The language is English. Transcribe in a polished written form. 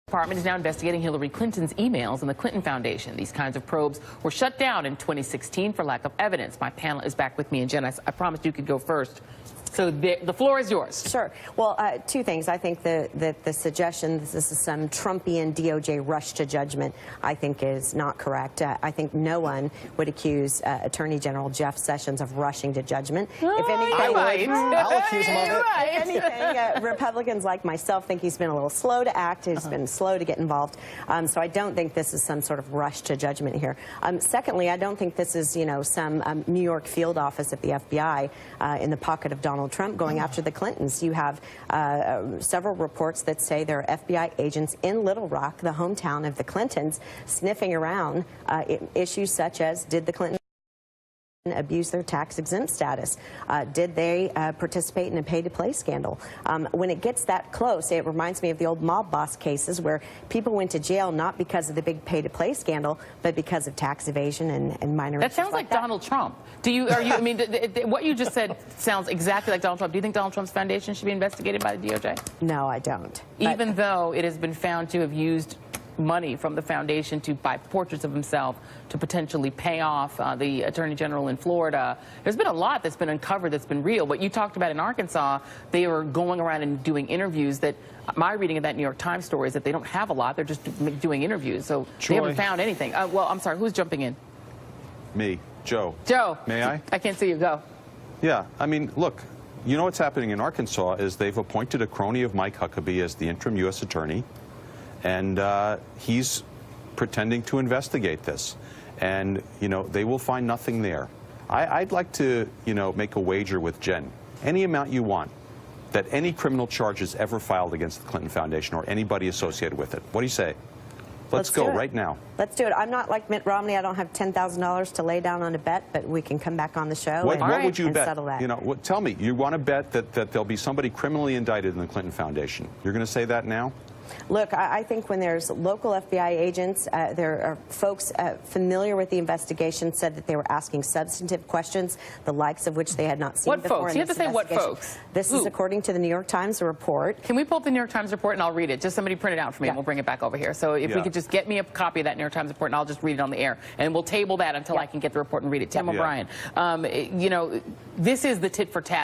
Department is now investigating Hillary Clinton's emails and the Clinton Foundation. These kinds of probes were shut down in 2016 for lack of evidence. My panel is back with me, and Jen, I promised you could go first. So the floor is yours. Sure. Well, two things. I think that the suggestion this is some Trumpian DOJ rush to judgment, I think, is not correct. I think no one would accuse Attorney General Jeff Sessions of rushing to judgment. If anything, I'll accuse him of it. If anything, Republicans like myself think he's been a little slow to act. He's been slow to get involved. So I don't think this is some sort of rush to judgment here. Secondly, I don't think this is, some New York field office at the FBI in the pocket of Donald Trump going after the Clintons. You have several reports that say there are FBI agents in Little Rock, the hometown of the Clintons, sniffing around issues such as, did the Clintons abuse their tax-exempt status? Did they participate in a pay-to-play scandal? When it gets that close, it reminds me of the old mob boss cases where people went to jail not because of the big pay-to-play scandal, but because of tax evasion and minor That sounds like Donald Trump. I mean, what you just said sounds exactly like Donald Trump. Do you think Donald Trump's foundation should be investigated by the DOJ? No, I don't. Even though it has been found to have used money from the foundation to buy portraits of himself to potentially pay off the Attorney General in Florida. There's been a lot that's been uncovered that's been real. What you talked about in Arkansas, they were going around and doing interviews that, my reading of that New York Times story is that they don't have a lot. They're just doing interviews. So They haven't found anything. Well, I'm sorry, who's jumping in? Me, Joe. Joe. May I? I can't see you. Go. Yeah, I mean, look, you know what's happening in Arkansas is they've appointed a crony of Mike Huckabee as the interim U.S. attorney. And he's pretending to investigate this. And, they will find nothing there. I'd like to, make a wager with Jen, any amount you want, that any criminal charges ever filed against the Clinton Foundation or anybody associated with it. What do you say? Let's go right now. Let's do it. I'm not like Mitt Romney. I don't have $10,000 to lay down on a bet, but we can come back on the show what would you bet? Settle that. Tell me, you want to bet that there'll be somebody criminally indicted in the Clinton Foundation. You're going to say that now? Look, I think when there's local FBI agents, there are folks familiar with the investigation said that they were asking substantive questions, the likes of which they had not seen before. What folks? You have to say what folks. This is according to the New York Times report. Can we pull up the New York Times report and I'll read it? Just somebody print it out for me and we'll bring it back over here. So if we could just get me a copy of that New York Times report and I'll just read it on the air. And we'll table that until I can get the report and read it. Tim O'Brien, this is the tit for tat.